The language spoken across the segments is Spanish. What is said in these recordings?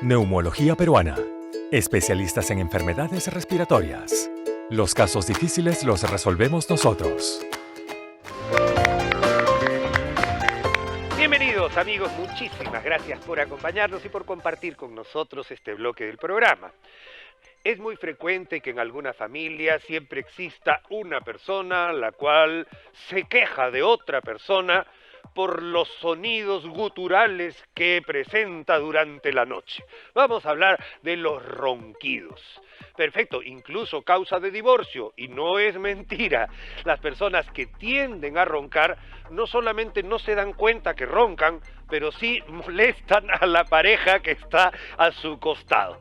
Neumología peruana. Especialistas en enfermedades respiratorias. Los casos difíciles los resolvemos nosotros. Bienvenidos amigos, muchísimas gracias por acompañarnos y por compartir con nosotros este bloque del programa. Es muy frecuente que en alguna familia siempre exista una persona la cual se queja de otra persona por los sonidos guturales que presenta durante la noche. Vamos a hablar de los ronquidos. Perfecto, incluso causa de divorcio, y no es mentira. Las personas que tienden a roncar no solamente no se dan cuenta que roncan, pero sí molestan a la pareja que está a su costado.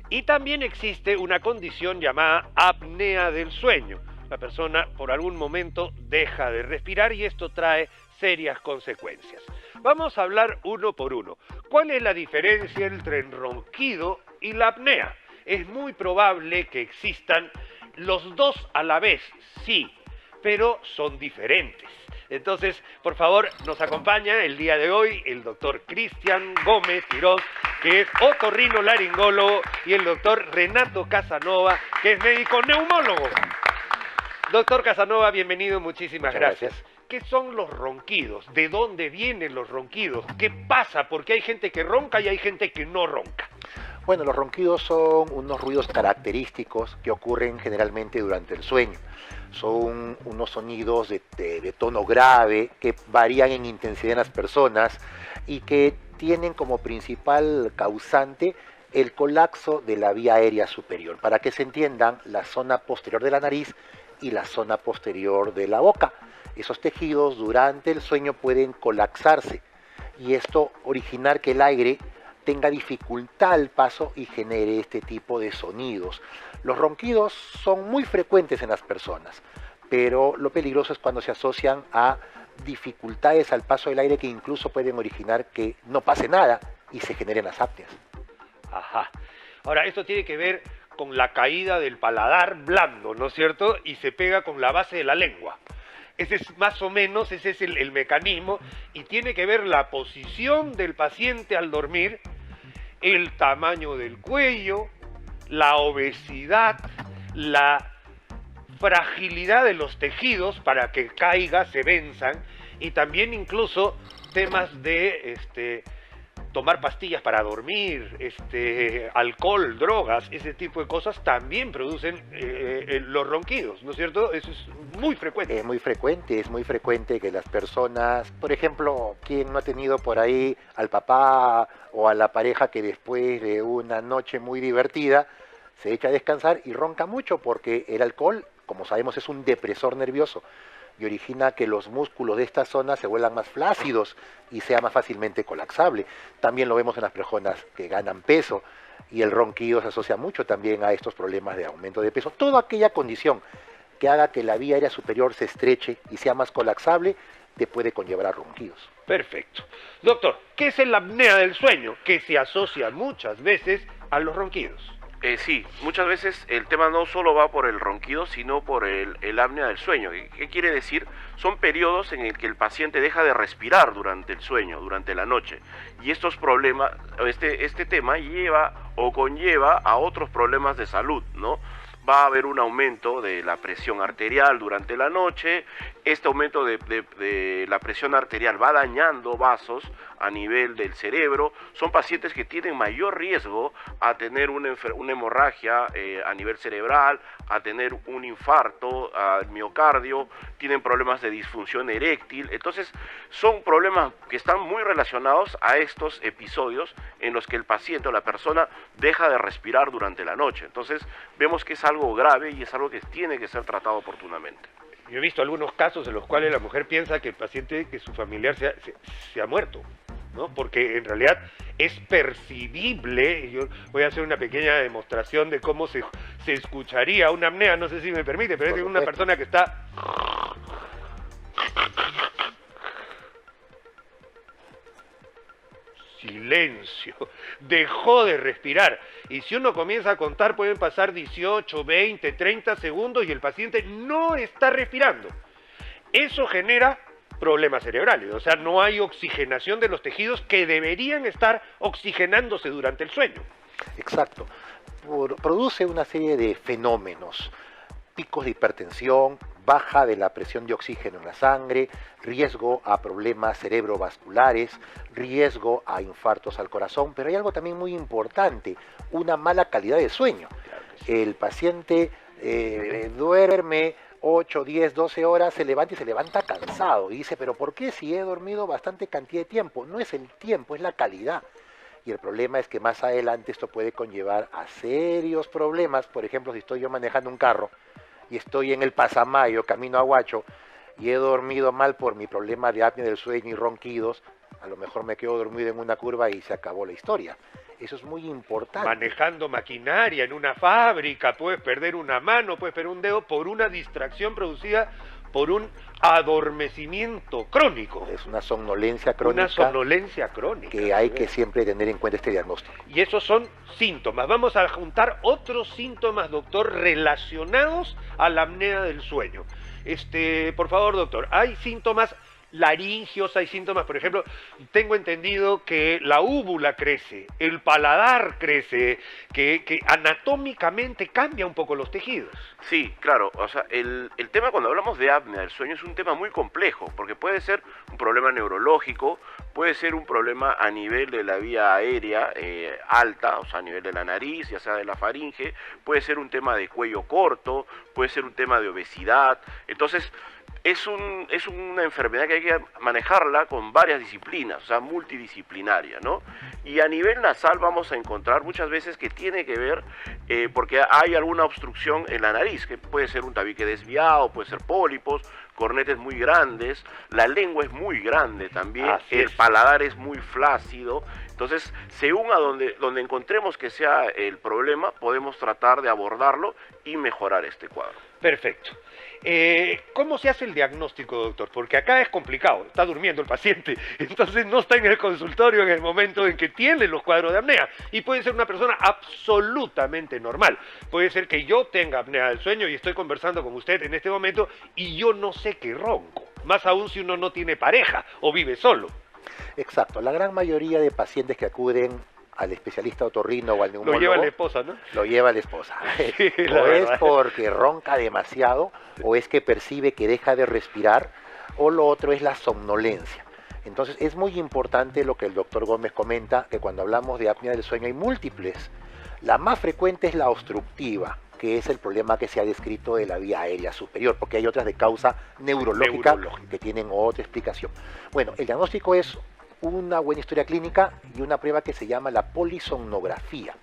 Y también existe una condición llamada apnea del sueño. La persona por algún momento deja de respirar y esto trae serias consecuencias. Vamos a hablar uno por uno. ¿Cuál es la diferencia entre el ronquido y la apnea? Es muy probable que existan los dos a la vez, sí, pero son diferentes. Entonces, por favor, nos acompaña el día de hoy el doctor Cristian Gómez Tirós, que es otorrinolaringólogo, y el doctor Renato Casanova, que es médico neumólogo. Doctor Casanova, bienvenido, muchísimas gracias. ¿Qué son los ronquidos? ¿De dónde vienen los ronquidos? ¿Qué pasa? Porque hay gente que ronca y hay gente que no ronca. Bueno, los ronquidos son unos ruidos característicos que ocurren generalmente durante el sueño. Son unos sonidos de tono grave que varían en intensidad en las personas y que tienen como principal causante el colapso de la vía aérea superior. Para que se entiendan, la zona posterior de la nariz y la zona posterior de la boca. Esos tejidos durante el sueño pueden colapsarse y esto originar que el aire tenga dificultad al paso y genere este tipo de sonidos. Los ronquidos son muy frecuentes en las personas, pero lo peligroso es cuando se asocian a dificultades al paso del aire que incluso pueden originar que no pase nada y se generen las apneas. Ajá. Ahora, esto tiene que ver con la caída del paladar blando, ¿no es cierto? Y se pega con la base de la lengua. Ese es más o menos, ese es el mecanismo, y tiene que ver la posición del paciente al dormir, el tamaño del cuello, la obesidad, la fragilidad de los tejidos para que caiga, se venzan, y también incluso temas de tomar pastillas para dormir, alcohol, drogas, ese tipo de cosas también producen los ronquidos, ¿no es cierto? Eso es muy frecuente. Es muy frecuente que las personas, por ejemplo, quien no ha tenido por ahí al papá o a la pareja que después de una noche muy divertida se echa a descansar y ronca mucho porque el alcohol, como sabemos, es un depresor nervioso y origina que los músculos de esta zona se vuelvan más flácidos y sea más fácilmente colapsable. También lo vemos en las personas que ganan peso y el ronquido se asocia mucho también a estos problemas de aumento de peso. Toda aquella condición que haga que la vía aérea superior se estreche y sea más colapsable te puede conllevar a ronquidos. Perfecto. Doctor, ¿qué es la apnea del sueño? Que se asocia muchas veces a los ronquidos. Sí, muchas veces el tema no solo va por el ronquido, sino por el apnea del sueño. ¿Qué quiere decir? Son periodos en el que el paciente deja de respirar durante el sueño, durante la noche. Y estos problemas, este tema lleva o conlleva a otros problemas de salud, ¿no? Va a haber un aumento de la presión arterial durante la noche. Este aumento de la presión arterial va dañando vasos a nivel del cerebro. Son pacientes que tienen mayor riesgo a tener una hemorragia a nivel cerebral, a tener un infarto al miocardio, tienen problemas de disfunción eréctil. Entonces, son problemas que están muy relacionados a estos episodios en los que el paciente o la persona deja de respirar durante la noche. Entonces, vemos que es algo grave y es algo que tiene que ser tratado oportunamente. Yo he visto algunos casos en los cuales la mujer piensa que el paciente, que su familiar se ha muerto, ¿no? Porque en realidad es percibible. Yo voy a hacer una pequeña demostración de cómo se escucharía una apnea, no sé si me permite, pero es una persona que está... Silencio, dejó de respirar. Y si uno comienza a contar, pueden pasar 18, 20, 30 segundos y el paciente no está respirando. Eso genera problemas cerebrales. O sea, no hay oxigenación de los tejidos que deberían estar oxigenándose durante el sueño. Exacto. Produce una serie de fenómenos, picos de hipertensión, baja de la presión de oxígeno en la sangre, riesgo a problemas cerebrovasculares, riesgo a infartos al corazón, pero hay algo también muy importante, una mala calidad de sueño. El paciente duerme 8, 10, 12 horas, se levanta y se levanta cansado y dice, pero ¿por qué si he dormido bastante cantidad de tiempo? No es el tiempo, es la calidad. Y el problema es que más adelante esto puede conllevar a serios problemas. Por ejemplo, si estoy yo manejando un carro y estoy en el Pasamayo, camino a Huacho, y he dormido mal por mi problema de apnea del sueño y ronquidos, a lo mejor me quedo dormido en una curva y se acabó la historia. Eso es muy importante. Manejando maquinaria en una fábrica, puedes perder una mano, puedes perder un dedo por una distracción producida por un adormecimiento crónico. Es una somnolencia crónica. Una somnolencia crónica. Que hay que siempre tener en cuenta este diagnóstico. Y esos son síntomas. Vamos a juntar otros síntomas, doctor, relacionados a la apnea del sueño. Por favor, doctor, hay síntomas laringios, hay síntomas, por ejemplo, tengo entendido que la úvula crece, el paladar crece, que anatómicamente cambia un poco los tejidos. Sí, claro, o sea, el tema cuando hablamos de apnea del sueño es un tema muy complejo, porque puede ser un problema neurológico, puede ser un problema a nivel de la vía aérea alta, o sea, a nivel de la nariz, ya sea de la faringe, puede ser un tema de cuello corto, puede ser un tema de obesidad. Entonces, es una enfermedad que hay que manejarla con varias disciplinas, o sea, multidisciplinaria, ¿no? Y a nivel nasal vamos a encontrar muchas veces que tiene que ver, porque hay alguna obstrucción en la nariz, que puede ser un tabique desviado, puede ser pólipos, cornetes muy grandes, la lengua es muy grande también, el paladar es muy flácido. Entonces, según a donde encontremos que sea el problema, podemos tratar de abordarlo y mejorar este cuadro. Perfecto. ¿Cómo se hace el diagnóstico, doctor? Porque acá es complicado, está durmiendo el paciente, entonces no está en el consultorio en el momento en que tiene los cuadros de apnea, y puede ser una persona absolutamente normal. Puede ser que yo tenga apnea del sueño y estoy conversando con usted en este momento y yo no sé que ronco, más aún si uno no tiene pareja o vive solo. Exacto, la gran mayoría de pacientes que acuden al especialista otorrino o al neumólogo... Lo lleva la esposa, ¿no? Lo lleva la esposa. Sí, o es porque ronca demasiado, o es que percibe que deja de respirar, o lo otro es la somnolencia. Entonces es muy importante lo que el doctor Gómez comenta, que cuando hablamos de apnea del sueño hay múltiples. La más frecuente es la obstructiva, que es el problema que se ha descrito de la vía aérea superior, porque hay otras de causa neurológica que tienen otra explicación. Bueno, el diagnóstico es una buena historia clínica y una prueba que se llama la polisomnografía.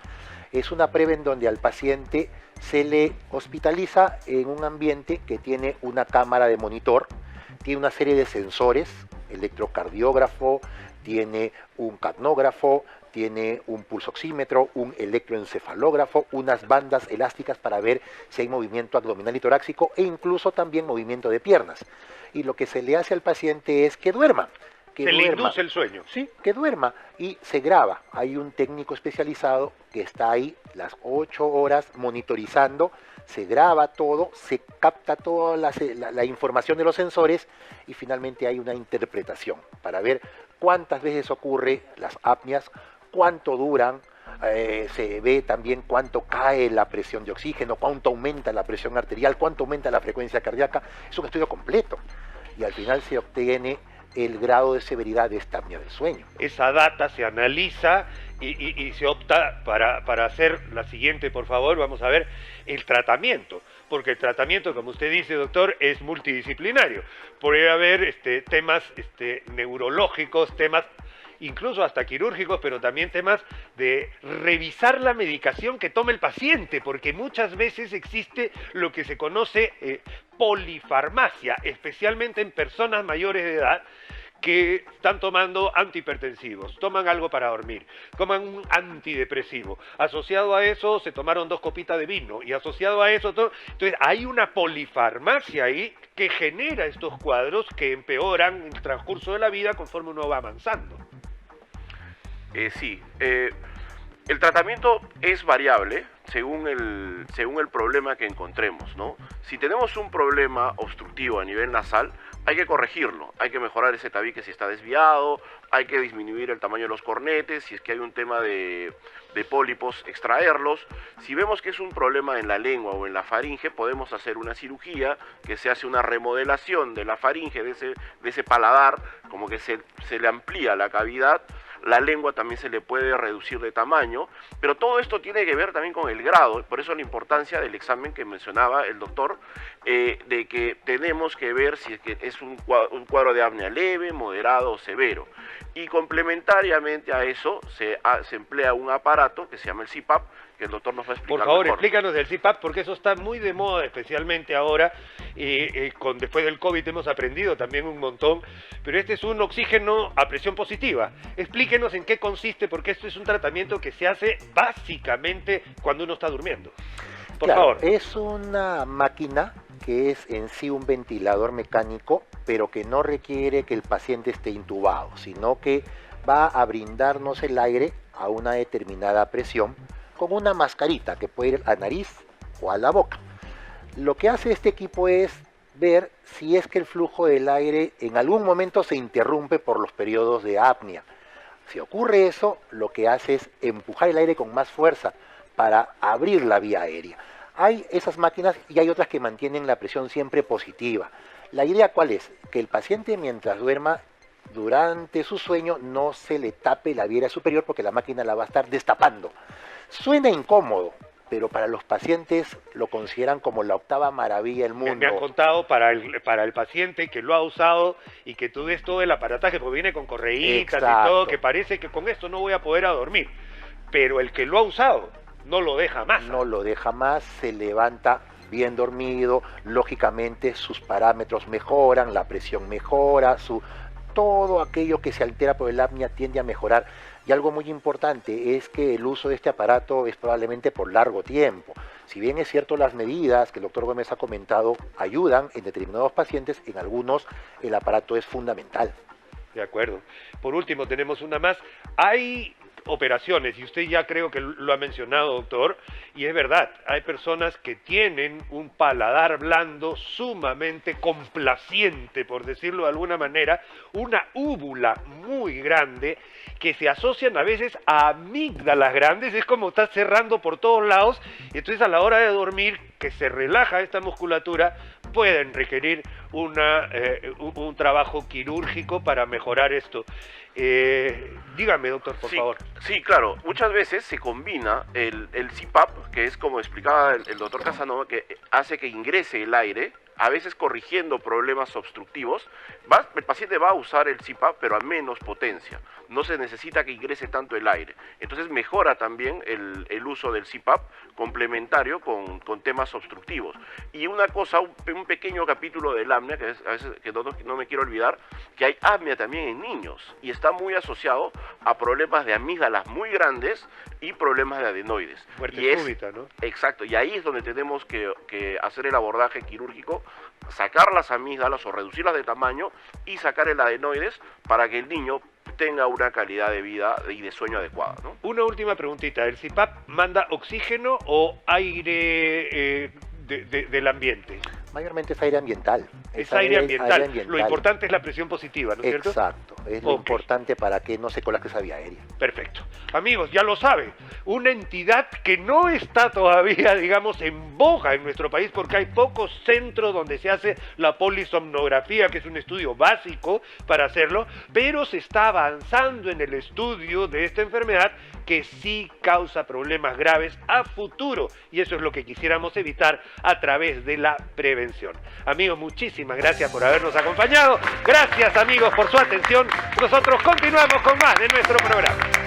Es una prueba en donde al paciente se le hospitaliza en un ambiente que tiene una cámara de monitor, tiene una serie de sensores, electrocardiógrafo, tiene un capnógrafo, tiene un pulsoxímetro, un electroencefalógrafo, unas bandas elásticas para ver si hay movimiento abdominal y torácico e incluso también movimiento de piernas. Y lo que se le hace al paciente es que duerma. Se le induce el sueño. Sí, que duerma y se graba. Hay un técnico especializado que está ahí las 8 horas monitorizando, se graba todo, se capta toda la información de los sensores y finalmente hay una interpretación para ver cuántas veces ocurre las apneas, cuánto duran, se ve también cuánto cae la presión de oxígeno, cuánto aumenta la presión arterial, cuánto aumenta la frecuencia cardíaca. Es un estudio completo y al final se obtiene el grado de severidad de esta apnea del sueño. Esa data se analiza y se opta para hacer la siguiente, por favor, vamos a ver, el tratamiento. Porque el tratamiento, como usted dice, doctor, es multidisciplinario. Puede haber temas neurológicos, temas incluso hasta quirúrgicos, pero también temas de revisar la medicación que toma el paciente, porque muchas veces existe lo que se conoce polifarmacia, especialmente en personas mayores de edad que están tomando antihipertensivos, toman algo para dormir, toman un antidepresivo, asociado a eso se tomaron 2 copitas de vino y asociado a eso todo, entonces hay una polifarmacia ahí que genera estos cuadros que empeoran en el transcurso de la vida conforme uno va avanzando. Sí, el tratamiento es variable según el problema que encontremos, ¿no? Si tenemos un problema obstructivo a nivel nasal, hay que corregirlo, hay que mejorar ese tabique si está desviado, hay que disminuir el tamaño de los cornetes, si es que hay un tema de pólipos, extraerlos. Si vemos que es un problema en la lengua o en la faringe, podemos hacer una cirugía que se hace una remodelación de la faringe, de ese paladar, como que se le amplía la cavidad. La lengua también se le puede reducir de tamaño, pero todo esto tiene que ver también con el grado, por eso la importancia del examen que mencionaba el doctor, de que tenemos que ver si es que es un cuadro de apnea leve, moderado o severo. Y complementariamente a eso se emplea un aparato que se llama el CPAP, que el doctor nos va a explicar. Por favor, mejor. explícanos del CPAP, porque eso está muy de moda, especialmente ahora, después del COVID hemos aprendido también un montón, pero este es un oxígeno a presión positiva. Explíquenos en qué consiste, porque esto es un tratamiento que se hace básicamente cuando uno está durmiendo. Por Claro, favor. es una máquina que es en sí un ventilador mecánico, pero que no requiere que el paciente esté intubado, sino que va a brindarnos el aire a una determinada presión con una mascarita que puede ir a la nariz o a la boca. Lo que hace este equipo es ver si es que el flujo del aire en algún momento se interrumpe por los periodos de apnea. Si ocurre eso, lo que hace es empujar el aire con más fuerza para abrir la vía aérea. Hay esas máquinas y hay otras que mantienen la presión siempre positiva. La idea, ¿cuál es? Que el paciente mientras duerma, durante su sueño, no se le tape la vía aérea superior porque la máquina la va a estar destapando. Suena incómodo, pero para los pacientes lo consideran como la octava maravilla del mundo. Me han contado para el paciente que lo ha usado y que tú ves todo el aparataje, porque viene con correitas y todo, que parece que con esto no voy a poder dormir. Pero el que lo ha usado no lo deja más. No lo deja más, se levanta bien dormido, lógicamente sus parámetros mejoran, la presión mejora, todo aquello que se altera por el apnea tiende a mejorar. Y algo muy importante es que el uso de este aparato es probablemente por largo tiempo. Si bien es cierto las medidas que el doctor Gómez ha comentado ayudan en determinados pacientes, en algunos el aparato es fundamental. De acuerdo. Por último, tenemos una más. Hay operaciones, y usted ya creo que lo ha mencionado, doctor, y es verdad, hay personas que tienen un paladar blando sumamente complaciente, por decirlo de alguna manera, una úvula muy grande, que se asocian a veces a amígdalas grandes, es como estar cerrando por todos lados, y entonces a la hora de dormir, que se relaja esta musculatura, pueden requerir un trabajo quirúrgico para mejorar esto. Dígame, doctor, por favor. Sí, claro. Muchas veces se combina el CPAP, que es como explicaba el doctor Casanova, que hace que ingrese el aire, a veces corrigiendo problemas obstructivos. El paciente va a usar el CPAP, pero a menos potencia. No se necesita que ingrese tanto el aire. Entonces mejora también el uso del CPAP complementario con temas obstructivos. Y una cosa, un pequeño capítulo del apnea, que a veces que no me quiero olvidar, que hay apnea también en niños y está muy asociado a problemas de amígdalas muy grandes y problemas de adenoides. Muerte súbita, ¿no? Exacto, y ahí es donde tenemos que hacer el abordaje quirúrgico, sacar las amígdalas o reducirlas de tamaño y sacar el adenoides para que el niño tenga una calidad de vida y de sueño adecuada, ¿no? Una última preguntita, ¿el CPAP manda oxígeno o aire del ambiente? Mayormente es aire ambiental. Es aire ambiental. Lo importante es la presión positiva, ¿no es cierto? Exacto, es lo importante para que no se colapse esa vía aérea. Perfecto. Amigos, ya lo saben, una entidad que no está todavía, digamos, en boga en nuestro país porque hay pocos centros donde se hace la polisomnografía, que es un estudio básico para hacerlo, pero se está avanzando en el estudio de esta enfermedad que sí causa problemas graves a futuro, y eso es lo que quisiéramos evitar a través de la prevención. Amigos, muchísimas gracias por habernos acompañado. Gracias, amigos, por su atención. Nosotros continuamos con más de nuestro programa.